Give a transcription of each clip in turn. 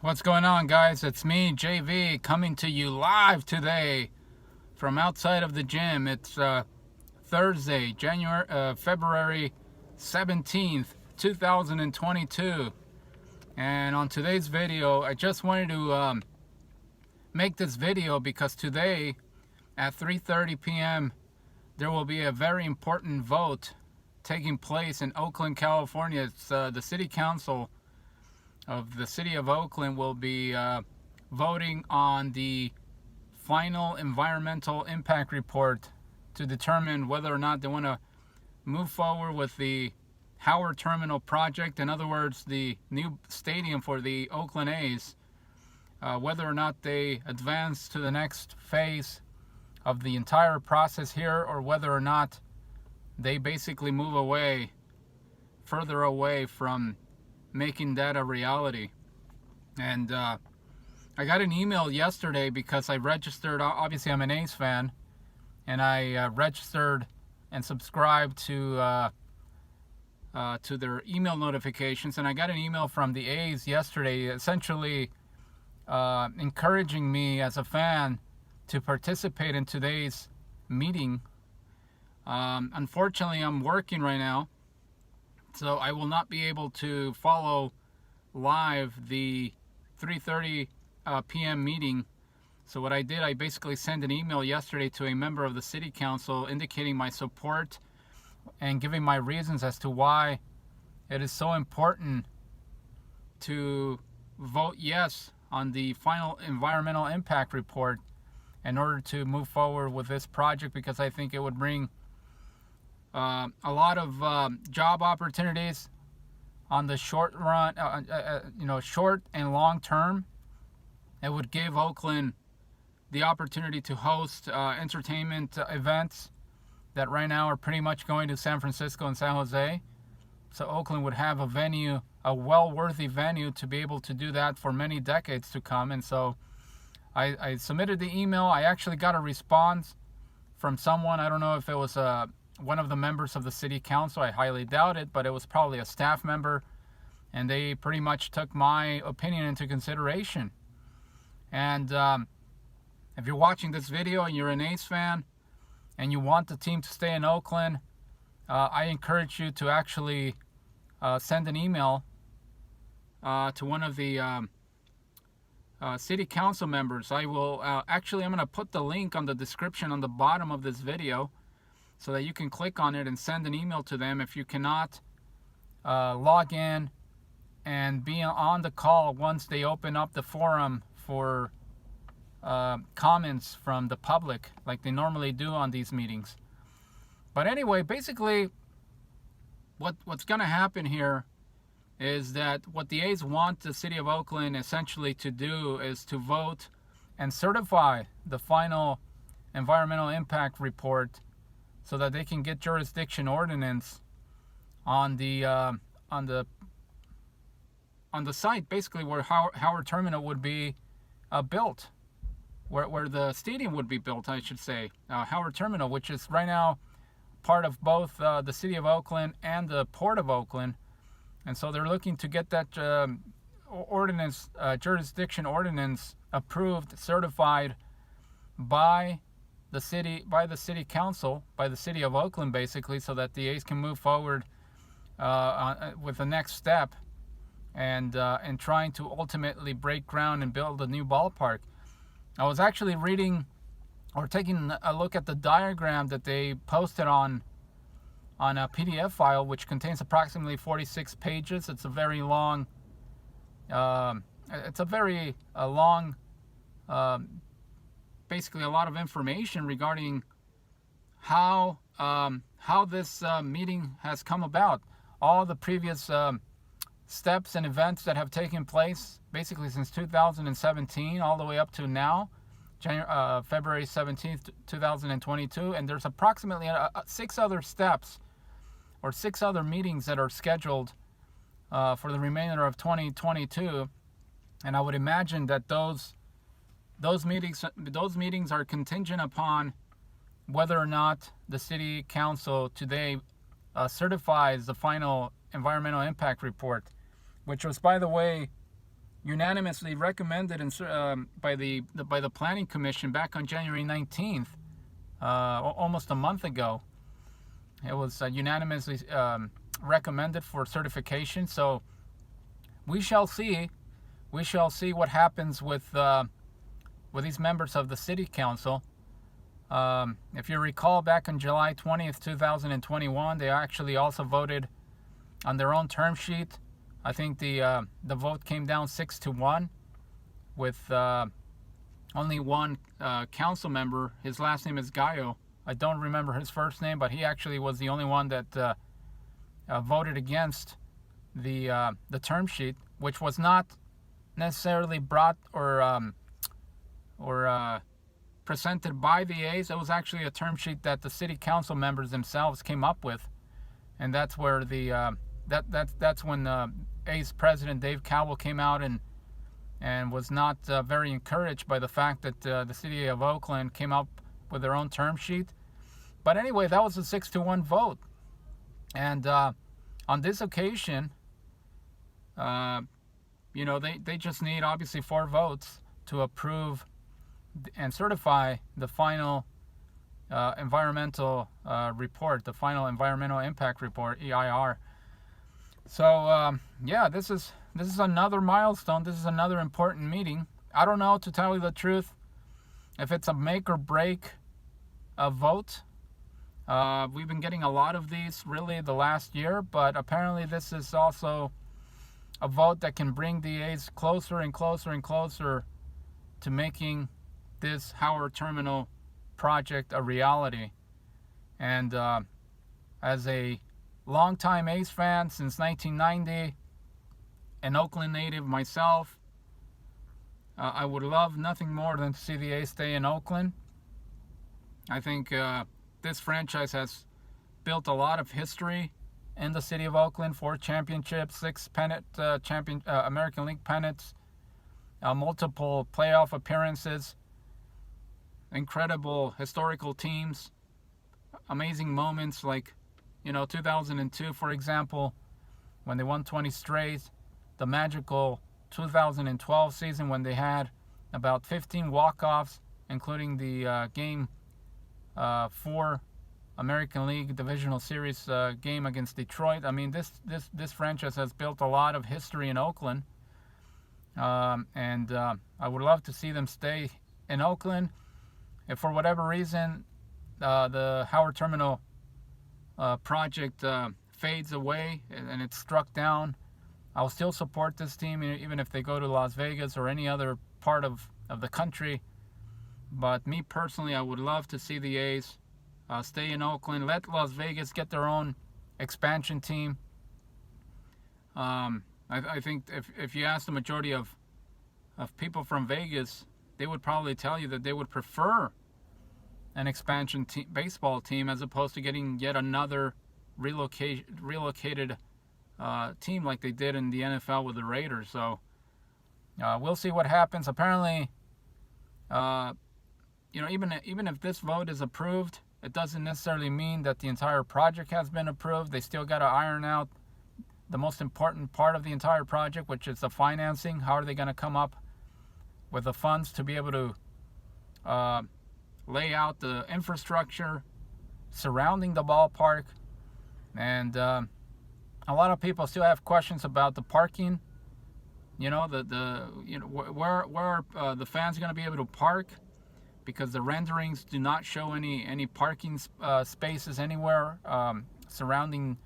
What's going on, guys? It's me, JV, coming to you live today from outside of the gym. It's Thursday, February 17th, 2022. And on today's video, I just wanted to make this video because today at 3:30 p.m. there will be a very important vote taking place in Oakland, California. It's the City Council of the City of Oakland will be voting on the final environmental impact report to determine whether or not they want to move forward with the Howard Terminal project. In other words, the new stadium for the Oakland A's, whether or not they advance to the next phase of the entire process here, or whether or not they basically move away, further away from making that a reality. And I got an email yesterday because I registered. Obviously, I'm an A's fan, and I registered and subscribed to their email notifications. And I got an email from the A's yesterday, essentially encouraging me as a fan to participate in today's meeting. Unfortunately, I'm working right now, so I will not be able to follow live the 3:30 p.m. meeting. So what I did, I basically sent an email yesterday to a member of the City Council indicating my support and giving my reasons as to why it is so important to vote yes on the final environmental impact report in order to move forward with this project, because I think it would bring a lot of job opportunities on the short run, short and long term. It would give Oakland the opportunity to host entertainment events that right now are pretty much going to San Francisco and San Jose. So Oakland would have a venue, a well-worthy venue, to be able to do that for many decades to come. And so I submitted the email. I actually got a response from someone. I don't know if it was one of the members of the City Council. I highly doubt it, but it was probably a staff member, and they pretty much took my opinion into consideration. And if you're watching this video and you're an A's fan and you want the team to stay in Oakland, I encourage you to actually send an email to one of the City Council members. I will I'm going to put the link on the description on the bottom of this video, so that you can click on it and send an email to them if you cannot log in and be on the call once they open up the forum for comments from the public like they normally do on these meetings. But anyway, basically what's going to happen here is that what the A's want the City of Oakland essentially to do is to vote and certify the final environmental impact report, so that they can get jurisdiction ordinance on the site, basically where Howard Terminal would be built, where the stadium would be built, I should say. Howard Terminal, which is right now part of both the City of Oakland and the Port of Oakland. And so they're looking to get that jurisdiction ordinance approved, certified by the City Council, by the City of Oakland, basically, so that the A's can move forward with the next step and trying to ultimately break ground and build a new ballpark. I was actually reading or taking a look at the diagram that they posted on a PDF file, which contains approximately 46 pages. It's a very long basically a lot of information regarding how this meeting has come about, all the previous steps and events that have taken place basically since 2017 all the way up to now, February 17th, 2022. And there's approximately 6 other steps or 6 other meetings that are scheduled for the remainder of 2022. And I would imagine that those meetings are contingent upon whether or not the City Council today certifies the final environmental impact report, which was, by the way, unanimously recommended by the Planning Commission back on January 19th, almost a month ago. It was unanimously recommended for certification. So we shall see. We shall see what happens with these members of the City Council. If you recall, back on July 20th, 2021, they actually also voted on their own term sheet. I think the vote came down 6-1, with only one council member. His last name is Gallo. I don't remember his first name, but he actually was the only one that voted against the term sheet, which was not necessarily brought or presented by the A's. It was actually a term sheet that the city council members themselves came up with, and that's where that's when A's president Dave Cowell came out and was not very encouraged by the fact that the city of Oakland came up with their own term sheet. But anyway, that was a 6-1 vote, and on this occasion, they just need obviously 4 votes to approve and certify the final environmental report, the final environmental impact report, EIR. So yeah, this is another milestone. This is another important meeting. I don't know, to tell you the truth, if it's a make or break vote. We've been getting a lot of these really the last year, but apparently this is also a vote that can bring the A's closer and closer and closer to making this Howard Terminal project a reality. And as a longtime A's fan since 1990, an Oakland native myself, I would love nothing more than to see the A's stay in Oakland. I think this franchise has built a lot of history in the city of Oakland: 4 championships, 6 pennant American League pennants, multiple playoff appearances, incredible historical teams, amazing moments like 2002, for example, when they won 20 straight, the magical 2012 season when they had about 15 walk-offs, including the game 4 American League Divisional Series game against Detroit. I mean, this franchise has built a lot of history in Oakland, and I would love to see them stay in Oakland. If for whatever reason the Howard Terminal project fades away and it's struck down, I'll still support this team, even if they go to Las Vegas or any other part of the country. But me personally, I would love to see the A's stay in Oakland. Let Las Vegas get their own expansion team. I think if you ask the majority of people from Vegas, they would probably tell you that they would prefer an expansion baseball team as opposed to getting yet another relocated team like they did in the NFL with the Raiders. So we'll see what happens. Apparently, even if this vote is approved, it doesn't necessarily mean that the entire project has been approved. They still got to iron out the most important part of the entire project, which is the financing. How are they going to come up with the funds to be able to lay out the infrastructure surrounding the ballpark? And a lot of people still have questions about the parking. Where are the fans going to be able to park? Because the renderings do not show any parking spaces anywhere surrounding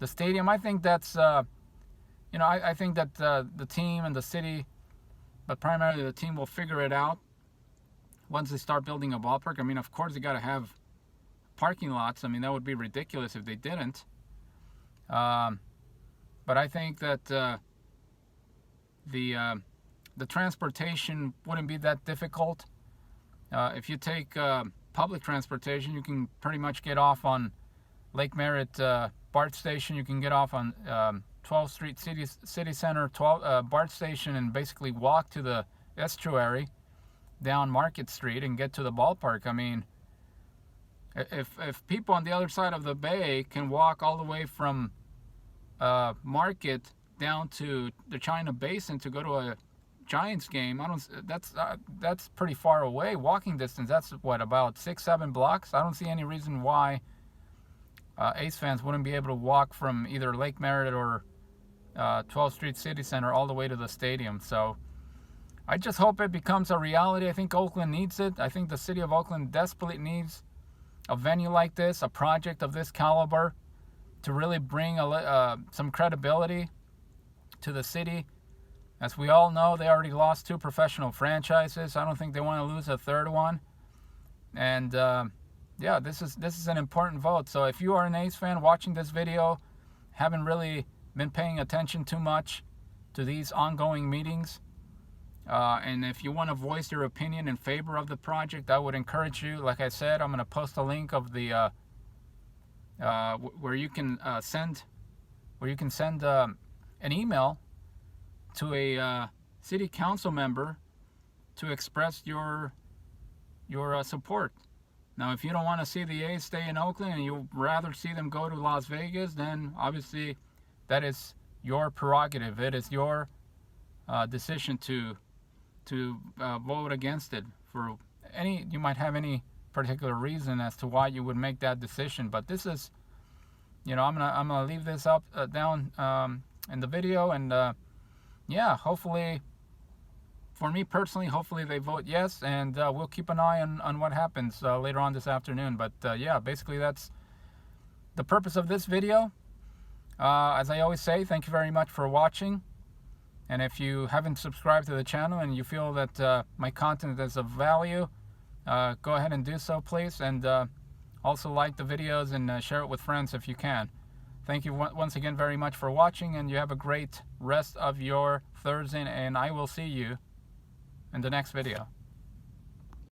the stadium. I think that's I think that the team and the city, but primarily the team, will figure it out once they start building a ballpark. I mean, of course, they got to have parking lots. I mean, that would be ridiculous if they didn't. But I think that the transportation wouldn't be that difficult. If you take public transportation, you can pretty much get off on Lake Merritt BART station. You can get off on 12th Street City Center BART station and basically walk to the estuary down Market Street and get to the ballpark. I mean, if people on the other side of the bay can walk all the way from Market down to the China Basin to go to Giants game, that's pretty far away. Walking distance, that's what, about 6-7 blocks. I don't see any reason why A's fans wouldn't be able to walk from either Lake Merritt or 12th Street City Center all the way to the stadium. So I just hope it becomes a reality. I think Oakland needs it. I think the city of Oakland desperately needs a venue like this, a project of this caliber, to really bring some credibility to the city. As we all know, they already lost 2 professional franchises. I don't think they want to lose a 3rd one. And yeah, this is an important vote. So if you are an A's fan watching this video, haven't really been paying attention too much to these ongoing meetings, and if you want to voice your opinion in favor of the project, I would encourage you. Like I said, I'm going to post a link of the where you can send an email to a city council member to express your support. Now, if you don't want to see the A's stay in Oakland and you'd rather see them go to Las Vegas, then obviously that is your prerogative. It is your decision to vote against it. You might have any particular reason as to why you would make that decision, but this is, I'm gonna leave this up down in the video, and yeah, hopefully, for me personally, hopefully they vote yes, and we'll keep an eye on what happens later on this afternoon. But yeah, basically that's the purpose of this video. As I always say, thank you very much for watching. And if you haven't subscribed to the channel and you feel that my content is of value, go ahead and do so, please. And also like the videos and share it with friends if you can. Thank you once again very much for watching, and you have a great rest of your Thursday, and I will see you in the next video.